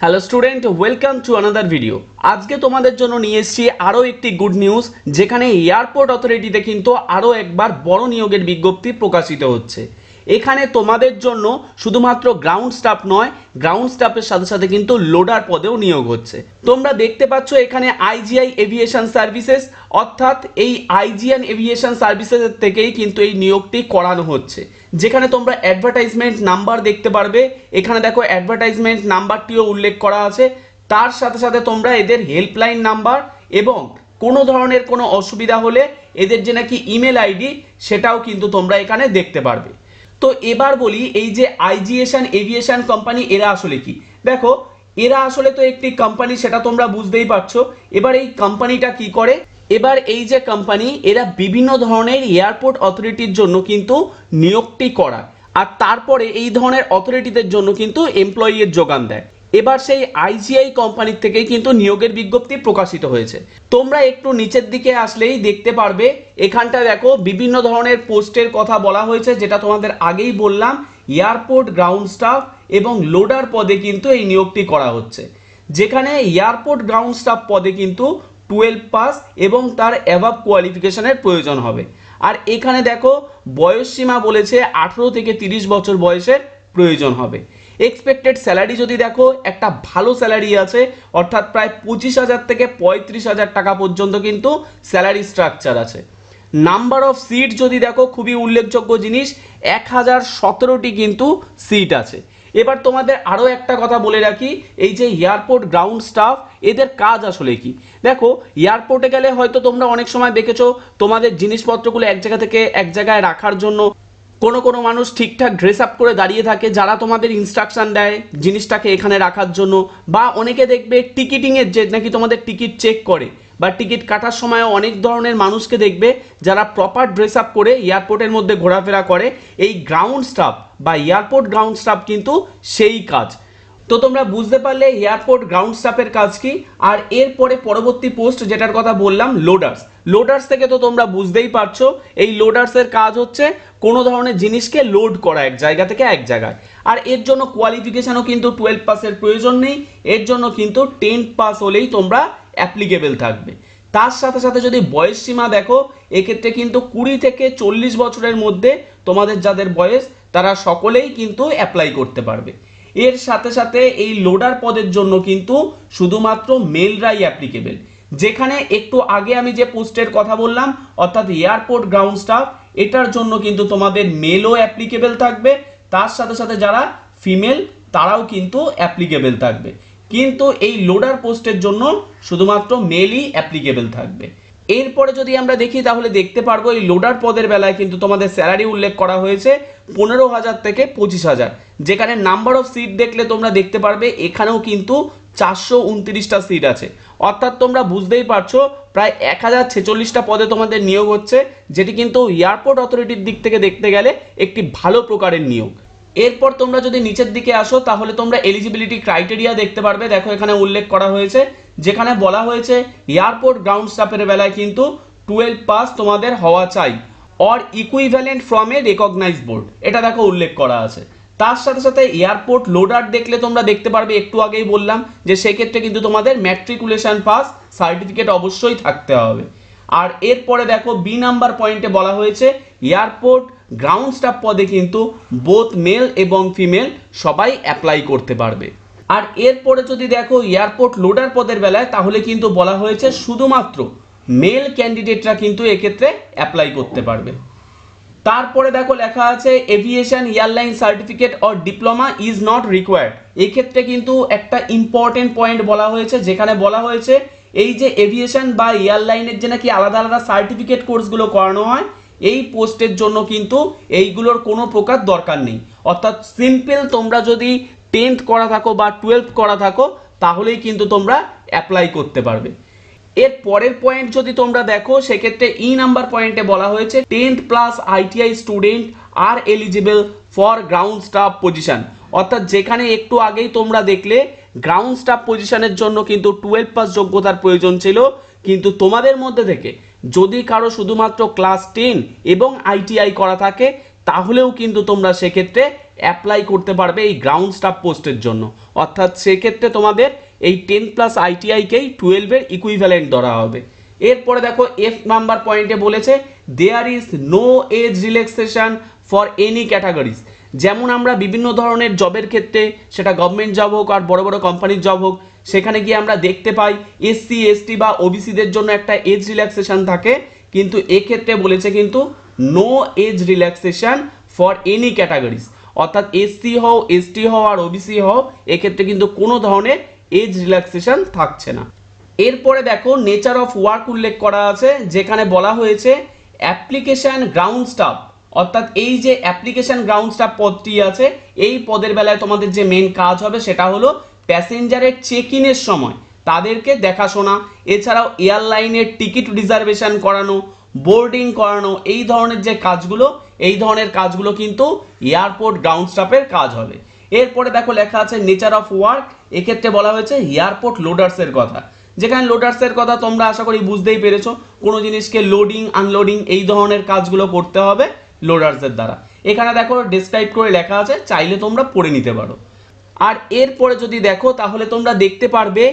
Hello student, welcome to another video. আজকে তোমাদের জন্য নিয়ে এসেছি আরও একটি গুড নিউজ, যেখানে এয়ারপোর্ট অথরিটিতে কিন্তু আরও একবার বড় নিয়োগের বিজ্ঞপ্তি প্রকাশিত হচ্ছে। এখানে তোমাদের জন্য শুধুমাত্র গ্রাউন্ড স্টাফ নয়, গ্রাউন্ড স্টাফের সাথে সাথে কিন্তু লোডার পদেও নিয়োগ হচ্ছে। তোমরা দেখতে পাচ্ছ এখানে আইজিআই এভিয়েশন সার্ভিসেস, অর্থাৎ এই আইজিএন এভিয়েশন সার্ভিসেসের থেকেই কিন্তু এই নিয়োগটি করানো হচ্ছে। যেখানে তোমরা অ্যাডভার্টাইজমেন্ট নাম্বার দেখতে পারবে, এখানে দেখো অ্যাডভার্টাইজমেন্ট নাম্বারটিও উল্লেখ করা আছে। তার সাথে সাথে তোমরা এদের হেল্পলাইন নাম্বার এবং কোনো ধরনের কোনো অসুবিধা হলে এদের যে নাকি ইমেল আইডি, সেটাও কিন্তু তোমরা এখানে দেখতে পারবে। তো এবার বলি, এই যে আইজিএশন এভিয়েশন কোম্পানি এরা আসলে কি। দেখো, এরা আসলে তো একটি কোম্পানি, সেটা তোমরা বুঝতেই পারছো। এবার এই কোম্পানিটা কি করে, এবার এই যে কোম্পানি, এরা বিভিন্ন ধরনের এয়ারপোর্ট অথরিটির জন্য কিন্তু নিয়োগটি করায়, আর তারপরে এই ধরনের অথরিটিদের জন্য কিন্তু এমপ্লয়ির যোগান দেয়। এবার সেই আইজিআই কোম্পানির থেকেই কিন্তু নিয়োগের বিজ্ঞপ্তি প্রকাশিত হয়েছে। তোমরা একটু নিচের দিকে আসলেই দেখতে পারবে, এখানটা দেখো বিভিন্ন ধরনের পোস্টের কথা বলা হয়েছে, যেটা তোমাদের আগেই বললাম। এয়ারপোর্ট গ্রাউন্ড স্টাফ এবং লোডার পদে কিন্তু এই নিয়োগটি করা হচ্ছে। যেখানে এয়ারপোর্ট গ্রাউন্ড স্টাফ পদে কিন্তু 12 পাস এবং তার অ্যাভাব কোয়ালিফিকেশনের প্রয়োজন হবে। আর এখানে দেখো বয়স সীমা বলেছে 18 থেকে 30 বছর বয়সের প্রয়োজন হবে। এক্সপেক্টেড স্যালারি যদি দেখো, একটা ভালো স্যালারি আছে, অর্থাৎ প্রায় 25,000 থেকে 35,000 টাকা পর্যন্ত কিন্তু স্যালারি স্ট্রাকচার আছে। নাম্বার অফ সিট যদি দেখো, খুবই উল্লেখযোগ্য জিনিস, 1017টি কিন্তু সিট আছে। এবার তোমাদের আরও একটা কথা বলে রাখি, এই যে এয়ারপোর্ট গ্রাউন্ড স্টাফ, এদের কাজ আসলে কি। দেখো, এয়ারপোর্টে গেলে হয়তো তোমরা অনেক সময় দেখেছো, তোমাদের জিনিসপত্রগুলো এক জায়গা থেকে এক জায়গায় রাখার জন্য কোনো মানুষ ঠিকঠাক ড্রেস আপ করে দাঁড়িয়ে থাকে, যারা তোমাদের ইনস্ট্রাকশন দেয় জিনিসটাকে এখানে রাখার জন্য। বা অনেকে দেখবে টিকিটিংয়ের যে নাকি তোমাদের টিকিট চেক করে, বা টিকিট কাটার সময় অনেক ধরনের মানুষকে দেখবে যারা প্রপার ড্রেস আপ করে এয়ারপোর্টের মধ্যে ঘোরাফেরা করে। এই গ্রাউন্ড স্টাফ বা এয়ারপোর্ট গ্রাউন্ড স্টাফ কিন্তু সেই কাজ। তো তোমরা বুঝতে পারলে এয়ারপোর্ট গ্রাউন্ড স্টাফের কাজ কি। আর এরপরে পরবর্তী পোস্ট যেটার কথা বললাম, লোডার্স। লোডার্স থেকে তো তোমরা বুঝতেই পারছো, এই লোডার্সের কাজ হচ্ছে কোনো ধরনের জিনিসকে লোড করা এক জায়গা থেকে এক জায়গায়। আর এর জন্য কোয়ালিফিকেশনও কিন্তু 12 পাসের প্রয়োজন নেই, এর জন্য কিন্তু 10 পাস হলেই তোমরা অ্যাপ্লিকেবল থাকবে। তার সাথে সাথে যদি বয়স সীমা দেখো, এক্ষেত্রে কিন্তু 20 থেকে 40 বছরের মধ্যে তোমাদের যাদের বয়স, তারা সকলেই কিন্তু অ্যাপ্লাই করতে পারবে। এর সাথে সাথে এই লোডার পদের জন্য কিন্তু শুধুমাত্র মেলরাই অ্যাপ্লিকেবল। যেখানে একটু আগে আমি যে পোস্টের কথা বললাম, অর্থাৎ এয়ারপোর্ট গ্রাউন্ড স্টাফ, এটার জন্য কিন্তু তোমাদের মেলও অ্যাপ্লিকেবল থাকবে। তার সাথে সাথে যারা ফিমেল, তারাও কিন্তু অ্যাপ্লিকেবল থাকবে। কিন্তু এই লোডার পোস্টের জন্য শুধুমাত্র মেলই অ্যাপ্লিকেবল থাকবে। এরপরে যদি আমরা দেখি, তাহলে দেখতে পারবো এই লোডার পদের বেলায় কিন্তু তোমাদের স্যালারি উল্লেখ করা হয়েছে 15,000 থেকে 25,000। যেখানে নাম্বার অফ সিট দেখলে তোমরা দেখতে পারবে, এখানেও কিন্তু 429টা সিট আছে। অর্থাৎ তোমরা বুঝতেই পারছো, প্রায় 1046টা পদে তোমাদের নিয়োগ হচ্ছে, যেটি কিন্তু এয়ারপোর্ট অথরিটির দিক থেকে দেখতে গেলে একটি ভালো প্রকারের নিয়োগ। এরপর তোমরা যদি নিচের দিকে আসো, তাহলে তোমরা এলিজিবিলিটি ক্রাইটেরিয়া দেখতে পারবে। দেখো, এখানে উল্লেখ করা হয়েছে, যেখানে বলা হয়েছে এয়ারপোর্ট গ্রাউন্ড স্টাফের বেলায় কিন্তু 12 পাস তোমাদের হওয়া চাই, or equivalent from a recognise board, এটা দেখো উল্লেখ করা আছে। তার সাথে সাথে এয়ারপোর্ট লোডার দেখলে তোমরা দেখতে পারবে, একটু আগেই বললাম যে সেক্ষেত্রে কিন্তু তোমাদের ম্যাট্রিকুলেশন পাস সার্টিফিকেট অবশ্যই থাকতে হবে। আর এরপরে দেখো, বি নাম্বার পয়েন্টে বলা হয়েছে এয়ারপোর্ট গ্রাউন্ড স্টাফ পদে কিন্তু বোথ মেল এবং ফিমেল সবাই অ্যাপ্লাই করতে পারবে। আর এরপরে যদি দেখো এয়ারপোর্ট লোডার পদের বেলায়, তাহলে কিন্তু বলা হয়েছে শুধুমাত্র মেল ক্যান্ডিডেটরা কিন্তু এক্ষেত্রে অ্যাপ্লাই করতে পারবে। তারপরে দেখো লেখা আছে aviation airline certificate or diploma is not required. এক্ষেত্রে কিন্তু একটা ইম্পর্টেন্ট পয়েন্ট বলা হয়েছে, যেখানে বলা হয়েছে এই যে এভিয়েশন বা এয়ারলাইনের যে নাকি আলাদা আলাদা সার্টিফিকেট কোর্সগুলো করানো হয়, এই পোস্টের জন্য কিন্তু এইগুলোর কোনো প্রকার দরকার নেই। অর্থাৎ সিম্পল তোমরা যদি 10th করা থাকো বা 12th করা থাকো, তাহলেই কিন্তু তোমরা অ্যাপ্লাই করতে পারবে। এর পরের পয়েন্ট যদি তোমরা দেখো, সেক্ষেত্রে ই নাম্বার পয়েন্টে বলা হয়েছে 10th plus ITI student are eligible for ground staff position. অর্থাৎ যেখানে একটু আগেই তোমরা দেখলে গ্রাউন্ড স্টাফ পজিশনের জন্য কিন্তু 12 পাস যোগ্যতার প্রয়োজন ছিল, কিন্তু তোমাদের মধ্যে থেকে যদি কারো শুধুমাত্র ক্লাস 10 এবং আইটিআই করা থাকে, তাহলেও কিন্তু তোমরা সেক্ষেত্রে অ্যাপ্লাই করতে পারবে এই গ্রাউন্ড স্টাফ পোস্টের জন্য। অর্থাৎ সেক্ষেত্রে তোমাদের এই 10+ ITI-কেই 12-এর ইকুইভ্যালেন্ট ধরা হবে। এরপরে দেখো এফ নাম্বার পয়েন্টে বলেছে there is no age relaxation for any categories. যেমন আমরা বিভিন্ন ধরনের জবের ক্ষেত্রে, সেটা গভর্নমেন্ট জব হোক আর বড় বড় কোম্পানির জব হোক, সেখানে গিয়ে আমরা দেখতে পাই SC ST বা OBC-দের জন্য একটা এজ রিল্যাক্সেশন থাকে, কিন্তু এক্ষেত্রে বলেছে কিন্তু no age relaxation for any categories. অর্থাৎ SC হও, ST হও আর OBC হও, এক্ষেত্রে কিন্তু কোনো ধরনের এজ রিল্যাক্সেশন থাকছে না। এরপরে দেখো নেচার অফ ওয়ার্ক উল্লেখ করা আছে, যেখানে বলা হয়েছে অ্যাপ্লিকেশন গ্রাউন্ড স্টাফ। অর্থাৎ এই যে অ্যাপ্লিকেশন গ্রাউন্ড স্টাফ পদটি আছে, এই পদের বেলায় তোমাদের যে মেন কাজ হবে সেটা হলো প্যাসেঞ্জারের চেক ইনের সময় তাদেরকে দেখাশোনা, এছাড়াও এয়ারলাইনের টিকিট রিজার্ভেশন করানো, বোর্ডিং করানো, এই ধরনের যে কাজগুলো, এই ধরনের কাজগুলো কিন্তু এয়ারপোর্ট গ্রাউন্ড স্টাফের কাজ হবে। এরপরে দেখো লেখা আছে নেচার অফ ওয়ার্ক, এক্ষেত্রে বলা হয়েছে এয়ারপোর্ট লোডার্সের কথা, যেখানে লোডার্সের কথা তোমরা আশা করি বুঝতেই পেরেছো, কোনো জিনিসকে লোডিং আনলোডিং এই ধরনের কাজগুলো করতে হবে লোডার্সের দ্বারা। এখানে দেখো ডেসক্রাইব করে লেখা আছে, চাইলে তোমরা পড়ে নিতে পারো। আর এরপরে যদি দেখো তাহলে তোমরা দেখতে পারবে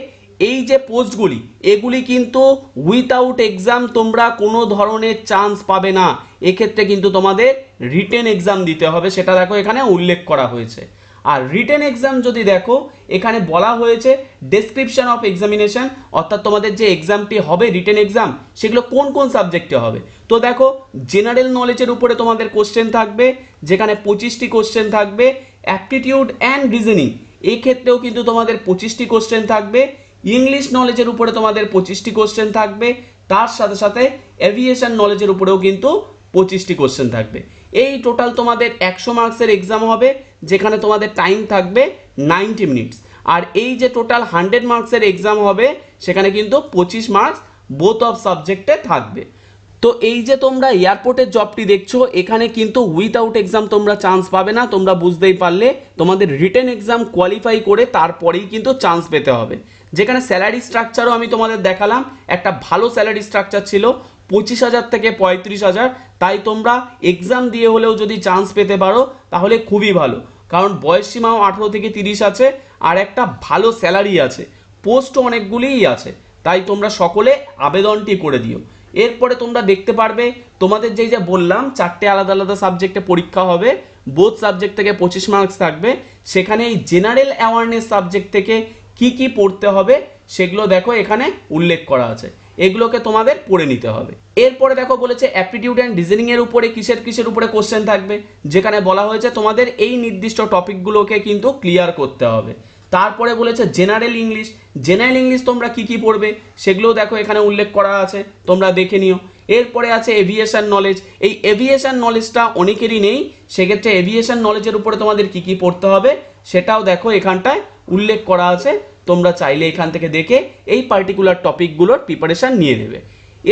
এই যে পোস্টগুলি, এগুলি কিন্তু উইথাউট এক্সাম তোমরা কোনো ধরনের চান্স পাবে না। এক্ষেত্রে কিন্তু তোমাদের রিটেন এক্সাম দিতে হবে, সেটা দেখো এখানে উল্লেখ করা হয়েছে। আর রিটেন এক্সাম যদি দেখো, এখানে বলা হয়েছে ডেসক্রিপশন অফ এক্সামিনেশন, অর্থাৎ তোমাদের যে এক্সামটি হবে রিটেন এক্সাম, সেগুলো কোন কোন সাবজেক্টে হবে। তো দেখো জেনারেল নলেজের উপরে তোমাদের কোশ্চেন থাকবে, যেখানে 25টি কোশ্চেন থাকবে। অ্যাপটিটিউড অ্যান্ড রিজনিং, এই ক্ষেত্রেও কিন্তু তোমাদের 25টি কোশ্চেন থাকবে। ইংলিশ নলেজের উপরে তোমাদের 25টি কোশ্চেন থাকবে। তার সাথে সাথে এভিয়েশন নলেজের উপরেও কিন্তু 25টি কোশ্চেন থাকবে। এই টোটাল তোমাদের 100 মার্কসের এক্সাম হবে, যেখানে তোমাদের টাইম থাকবে 90 মিনিটস। আর এই যে টোটাল 100 মার্কসের এক্সাম হবে, সেখানে কিন্তু 25 মার্কস বোথ অফ সাবজেক্টে থাকবে। তো এই যে তোমরা এয়ারপোর্টের জবটি দেখছো, এখানে কিন্তু উইথাউট এক্সাম তোমরা চান্স পাবে না। তোমরা বুঝতেই পারলে তোমাদের রিটেন এক্সাম কোয়ালিফাই করে তারপরেই কিন্তু চান্স পেতে হবে। যেখানে স্যালারি স্ট্রাকচারও আমি তোমাদের দেখালাম, একটা ভালো স্যালারি স্ট্রাকচার ছিল 25,000 থেকে 35,000। তাই তোমরা এক্সাম দিয়ে হলেও যদি চান্স পেতে পারো তাহলে খুবই ভালো, কারণ বয়স সীমাও 18 থেকে 30 আছে, আর একটা ভালো স্যালারি আছে, পোস্টও অনেকগুলিই আছে। তাই তোমরা সকলে আবেদনটি করে দিও। এরপরে তোমরা দেখতে পারবে তোমাদের যেই যে বললাম 4টে আলাদা আলাদা সাবজেক্টে পরীক্ষা হবে, বোথ সাবজেক্ট থেকে 25 মার্কস থাকবে। সেখানে এই জেনারেল অ্যাওয়ারনেস সাবজেক্ট থেকে কি কি পড়তে হবে সেগুলো দেখো এখানে উল্লেখ করা আছে, এগুলোকে তোমাদের পড়ে নিতে হবে। এরপরে দেখো বলেছে অ্যাপটিটিউড অ্যান্ড রিজনিং এর উপরে কিসের উপরে কোশ্চেন থাকবে, যেখানে বলা হয়েছে তোমাদের এই নির্দিষ্ট টপিকগুলোকে কিন্তু ক্লিয়ার করতে হবে। তারপরে বলেছে জেনারেল ইংলিশ তোমরা কি কি পড়বে সেগুলো দেখো এখানে উল্লেখ করা আছে, তোমরা দেখে নিও। এরপরে আছে এভিয়েশন নলেজ, এই এভিয়েশন নলেজটা অনেকেরই নেই, সেক্ষেত্রে এভিয়েশন নলেজের উপরে তোমাদের কি কি পড়তে হবে সেটাও দেখো এখানটায় উল্লেখ করা আছে। তোমরা চাইলে এখান থেকে দেখে এই পার্টিকুলার টপিকগুলোর প্রিপারেশন নিয়ে নেবে।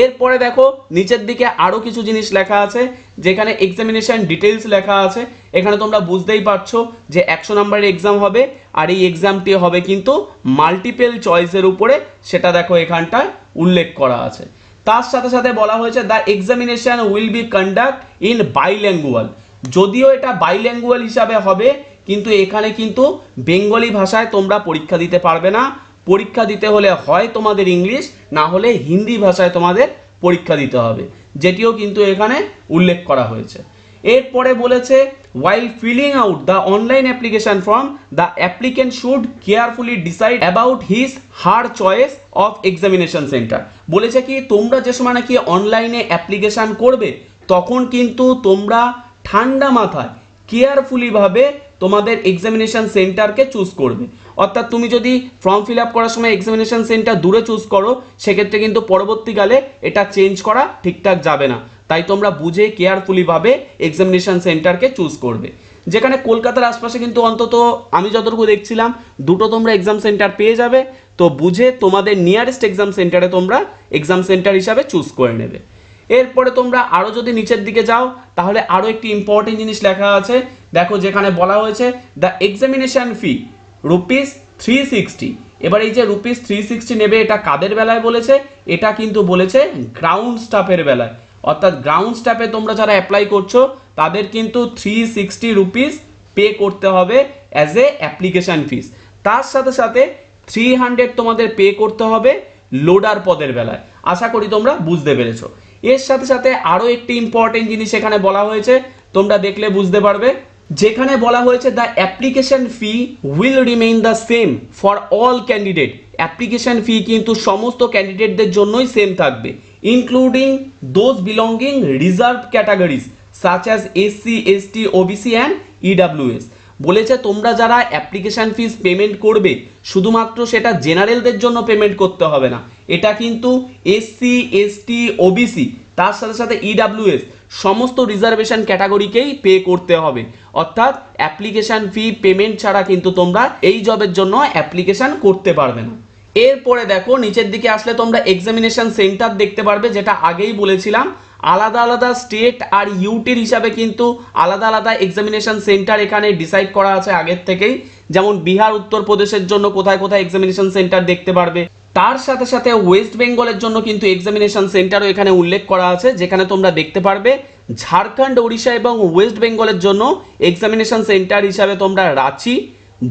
এরপরে দেখো নিচের দিকে আরও কিছু জিনিস লেখা আছে, যেখানে এক্সামিনেশন ডিটেলস লেখা আছে। এখানে তোমরা বুঝতেই পারছো যে 100 নম্বরের এক্সাম হবে, আর এই এক্সামটি হবে কিন্তু মাল্টিপল চয়েসের উপরে, সেটা দেখো এখানটায় উল্লেখ করা আছে। তার সাথে সাথে বলা হয়েছে the examination will be conduct in বাইল্যাঙ্গুয়াল। যদিও এটা বাইল্যাঙ্গুয়াল হিসাবে হবে, কিন্তু এখানে কিন্তু বেঙ্গলি ভাষায় তোমরা পরীক্ষা দিতে পারবে না। পরীক্ষা দিতে হলে হয় তোমাদের ইংলিশ, না হলে হিন্দি ভাষায় তোমাদের পরীক্ষা দিতে হবে, যেটিও কিন্তু এখানে উল্লেখ করা হয়েছে। এরপরে বলেছে while filling out the online application form the applicant should carefully decide about his her choice of examination center। বলেছে কি তোমরা যে সময় নাকি অনলাইনে অ্যাপ্লিকেশন করবে, তখন কিন্তু তোমরা ঠান্ডা মাথায় কেয়ারফুলি ভাবে তোমাদের এক্সামিনেশন সেন্টারকে চুজ করবে। অর্থাৎ তুমি যদি ফর্ম ফিল আপ করার সময় এক্সামিনেশন সেন্টার দূরে চুজ করো, সেক্ষেত্রে কিন্তু পরবর্তীকালে এটা চেঞ্জ করা ঠিকঠাক যাবে না। তাই তোমরা বুঝে কেয়ারফুলি ভাবে এক্সামিনেশন সেন্টারকে চুজ করবে। যেখানে কলকাতার আশপাশে কিন্তু অন্তত আমি যতটুকু দেখছিলাম 2টো তোমরা এক্সাম সেন্টার পেয়ে যাবে। তো বুঝে তোমাদের নিয়ারেস্ট এক্সাম সেন্টারে তোমরা এক্সাম সেন্টার হিসাবে চুজ করে নেবে। এরপরে তোমরা আরও যদি নিচের দিকে যাও তাহলে আরও একটি ইম্পর্টেন্ট জিনিস লেখা আছে, দেখো যেখানে বলা হয়েছে দ্য এক্সামিনেশন ফি ₹360। এবার এই যে ₹360 নেবে, এটা কাদের বেলায় বলেছে? এটা কিন্তু বলেছে গ্রাউন্ড স্টাফের বেলায়। অর্থাৎ গ্রাউন্ড স্টাফে তোমরা যারা অ্যাপ্লাই করছো তাদের কিন্তু ₹360 পে করতে হবে অ্যাজ এ অ্যাপ্লিকেশন ফিস। তার সাথে সাথে 300 তোমাদের পে করতে হবে লোডার পদের বেলায়। আশা করি তোমরা বুঝতে পেরেছো। এর সাথে সাথে আরও একটি ইম্পর্টেন্ট জিনিস এখানে বলা হয়েছে, তোমরা দেখলে বুঝতে পারবে, যেখানে বলা হয়েছে the application fee will remain the same for all candidate. Application fee কিন্তু সমস্ত ক্যান্ডিডেটদের জন্যই সেম থাকবে, including those belonging reserve categories such as SC, ST, OBC and EWS. বলেছে তোমরা যারা অ্যাপ্লিকেশন ফিস পেমেন্ট করবে শুধুমাত্র সেটা জেনারেলদের জন্য পেমেন্ট করতে হবে না, এটা কিন্তু এসসি, এসটি, ওবিসি তার সাথে সাথে ইডাব্লিউএস সমস্ত রিজার্ভেশন ক্যাটাগরিকেই পে করতে হবে। অর্থাৎ অ্যাপ্লিকেশন ফি পেমেন্ট ছাড়া কিন্তু তোমরা এই জবের জন্য অ্যাপ্লিকেশন করতে পারবে না। এরপরে দেখো নিচের দিকে আসলে তোমরা এক্সামিনেশন সেন্টার দেখতে পারবে, যেটা আগেই বলেছিলাম আলাদা আলাদা স্টেট আর ইউটির হিসাবে কিন্তু আলাদা আলাদা এক্সামিনেশন সেন্টার এখানে ডিসাইড করা আছে আগের থেকেই। যেমন বিহার, উত্তরপ্রদেশের জন্য কোথায় কোথায় এক্সামিনেশন সেন্টার দেখতে পারবে, তার সাথে সাথে ওয়েস্ট বেঙ্গলের জন্য কিন্তু এক্সামিনেশন সেন্টারও এখানে উল্লেখ করা আছে, যেখানে তোমরা দেখতে পারবে ঝাড়খণ্ড, ওড়িশা এবং ওয়েস্ট বেঙ্গলের জন্য এক্সামিনেশন সেন্টার হিসাবে তোমরা রাঁচি,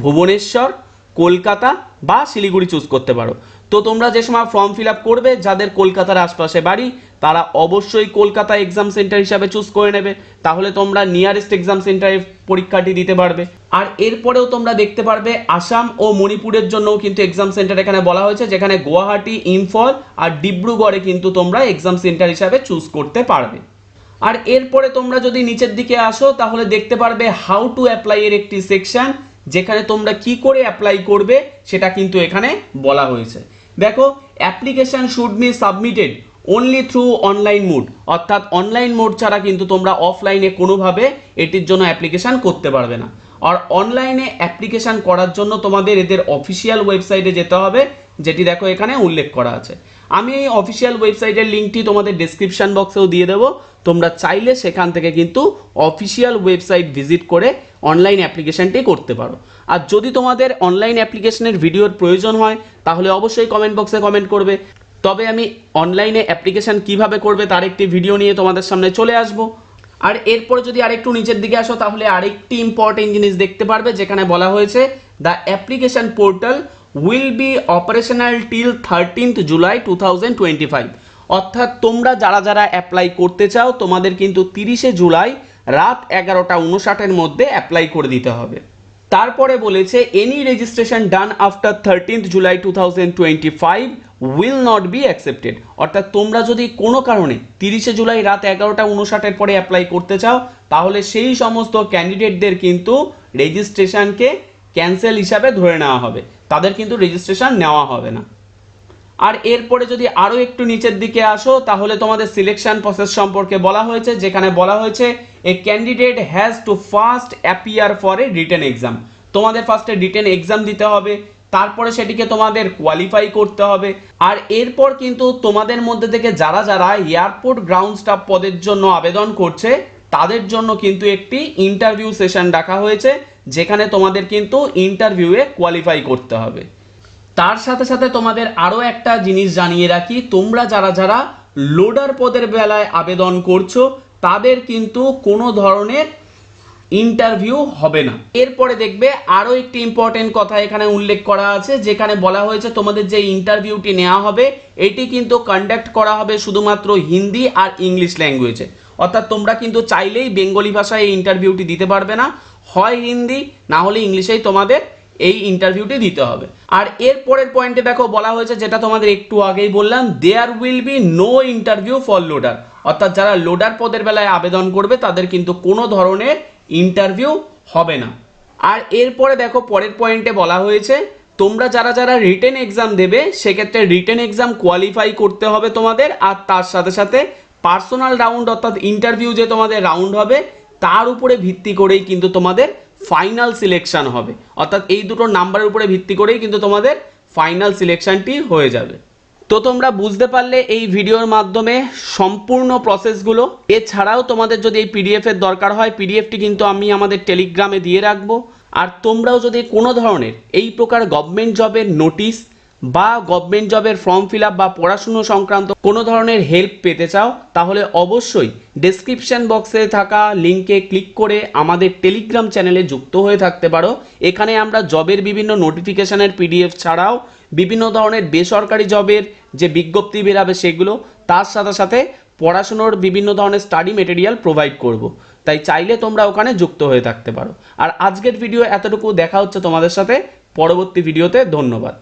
ভুবনেশ্বর, কলকাতা বা শিলিগুড়ি চুজ করতে পারো। তো তোমরা যে সময় ফর্ম ফিল আপ করবে, যাদের কলকাতার আশপাশে বাড়ি তারা অবশ্যই কলকাতা এক্সাম সেন্টার হিসাবে চুজ করে নেবে, তাহলে তোমরা নিয়ারেস্ট এক্সাম সেন্টারে পরীক্ষাটি দিতে পারবে। আর এরপরেও তোমরা দেখতে পারবে আসাম ও মণিপুরের জন্যও কিন্তু এক্সাম সেন্টার এখানে বলা হয়েছে, যেখানে গুয়াহাটি, ইম্ফল আর ডিব্রুগড়ে কিন্তু তোমরা এক্সাম সেন্টার হিসাবে চুজ করতে পারবে। আর এরপরে তোমরা যদি নিচের দিকে আসো তাহলে দেখতে পারবে হাউ টু অ্যাপ্লাই এর একটি সেকশন, যেখানে তোমরা কি করে অ্যাপ্লাই করবে সেটা কিন্তু এখানে বলা হয়েছে। দেখো, application should be submitted only through online mode, অর্থাৎ অনলাইন মোড ছাড়া কিন্তু তোমরা অফলাইনে কোনোভাবে এটির জন্য অ্যাপ্লিকেশন করতে পারবে না। আর অনলাইনে অ্যাপ্লিকেশন করার জন্য তোমাদের এদের অফিসিয়াল ওয়েবসাইটে যেতে হবে, যেটি দেখো এখানে উল্লেখ করা আছে। আমি এই অফিসিয়াল ওয়েবসাইটের লিঙ্কটি তোমাদের ডেসক্রিপশন বক্সেও দিয়ে দেবো, তোমরা চাইলে সেখান থেকে কিন্তু অফিসিয়াল ওয়েবসাইট ভিজিট করে অনলাইন অ্যাপ্লিকেশনটি করতে পারো। আর যদি তোমাদের অনলাইন অ্যাপ্লিকেশনের ভিডিওর প্রয়োজন হয় তাহলে অবশ্যই কমেন্ট বক্সে কমেন্ট করবে, তবে আমি অনলাইনে অ্যাপ্লিকেশন কিভাবে করবে তার একটি ভিডিও নিয়ে তোমাদের সামনে চলে আসব। আর এরপরে যদি আরেকটু নিচের দিকে আসো তাহলে আরেকটি ইম্পর্টেন্ট জিনিস দেখতে পারবে, যেখানে বলা হয়েছে the application portal will be operational till 13th July 2025। অর্থাৎ তোমরা যারা যারা অ্যাপ্লাই করতে চাও তোমাদের কিন্তু 30শে জুলাই রাত 11:59 মধ্যে অ্যাপ্লাই করে দিতে হবে। তারপরে বলেছে any registration done after 13th July 2025 will not be accepted. অর্থাৎ তোমরা যদি কোনো কারণে 30শে জুলাই রাত 11:59 পরে অ্যাপ্লাই করতে চাও তাহলে সেই সমস্ত ক্যান্ডিডেটদের কিন্তু রেজিস্ট্রেশনকে ক্যান্সেল হিসাবে ধরে নেওয়া হবে, তাদের কিন্তু রেজিস্ট্রেশন নেওয়া হবে না। আর এরপরে যদি আরও একটু নিচের দিকে আসো তাহলে তোমাদের সিলেকশন প্রসেস সম্পর্কে বলা হয়েছে, যেখানে বলা হয়েছে এ candidate has to first appear for a written exam. তোমাদের ফার্স্টে রিটেন এক্সাম দিতে হবে, তারপরে সেটিকে তোমাদের কোয়ালিফাই করতে হবে। আর এরপর কিন্তু তোমাদের মধ্যে থেকে যারা যারা এয়ারপোর্ট গ্রাউন্ড স্টাফ পদের জন্য আবেদন করছে তাদের জন্য কিন্তু একটি ইন্টারভিউ সেশন রাখা হয়েছে, যেখানে তোমাদের কিন্তু ইন্টারভিউয়ে কোয়ালিফাই করতে হবে। তার সাথে সাথে তোমাদের আরও একটা জিনিস জানিয়ে রাখি, তোমরা যারা যারা লোডার পদের বেলায় আবেদন করছো তাদের কিন্তু কোনো ধরনের ইন্টারভিউ হবে না। এরপরে দেখবে আরও একটি ইম্পর্টেন্ট কথা এখানে উল্লেখ করা আছে, যেখানে বলা হয়েছে তোমাদের যে ইন্টারভিউটি নেওয়া হবে এটি কিন্তু কন্ডাক্ট করা হবে শুধুমাত্র হিন্দি আর ইংলিশ ল্যাঙ্গুয়েজে। অর্থাৎ তোমরা কিন্তু চাইলেই বেঙ্গলি ভাষায় এই ইন্টারভিউটি দিতে পারবে না, হয় হিন্দি না হলে ইংলিশেই তোমাদের এই ইন্টারভিউটি দিতে হবে। আর এর পরের পয়েন্টে দেখো বলা হয়েছে, যেটা তোমাদের একটু আগেই বললাম, there will be no interview for loader. অর্থাৎ যারা লোডার পদের বেলায় আবেদন করবে তাদের কিন্তু কোনো ধরনের ইন্টারভিউ হবে না। আর এরপরে দেখো পরের পয়েন্টে বলা হয়েছে তোমরা যারা যারা রিটেন এক্সাম দেবে সেক্ষেত্রে রিটেন এক্সাম কোয়ালিফাই করতে হবে তোমাদের, আর তার সাথে সাথে পার্সোনাল রাউন্ড অর্থাৎ ইন্টারভিউ যে তোমাদের রাউন্ড হবে তার উপরে ভিত্তি করেই কিন্তু তোমাদের ফাইনাল সিলেকশন হবে। অর্থাৎ এই দুটো নাম্বারের উপরে ভিত্তি করেই কিন্তু তোমাদের ফাইনাল সিলেকশনটি হয়ে যাবে। তো তোমরা বুঝতে পারলে এই ভিডিওর মাধ্যমে সম্পূর্ণ প্রসেসগুলো। এছাড়াও তোমাদের যদি এই পিডিএফের দরকার হয় পিডিএফটি কিন্তু আমি আমাদের টেলিগ্রামে দিয়ে রাখবো। আর তোমরাও যদি কোনো ধরনের এই প্রকার গভর্নমেন্ট জবের নোটিশ বা গভর্নমেন্ট জবের ফর্ম ফিল আপ বা পড়াশুনো সংক্রান্ত কোনো ধরনের হেল্প পেতে চাও, তাহলে অবশ্যই ডেসক্রিপশন বক্সে থাকা লিঙ্কে ক্লিক করে আমাদের টেলিগ্রাম চ্যানেলে যুক্ত হয়ে থাকতে পারো। এখানে আমরা জবের বিভিন্ন নোটিফিকেশনের পিডিএফ ছাড়াও বিভিন্ন ধরনের বেসরকারি জবের যে বিজ্ঞপ্তি বেরাবে সেগুলো, তার সাথে সাথে পড়াশুনোর বিভিন্ন ধরনের স্টাডি মেটেরিয়াল প্রোভাইড করব। তাই চাইলে তোমরা ওখানে যুক্ত হয়ে থাকতে পারো। আর আজকের ভিডিও এতটুকু, দেখা হচ্ছে তোমাদের সাথে পরবর্তী ভিডিওতে। ধন্যবাদ।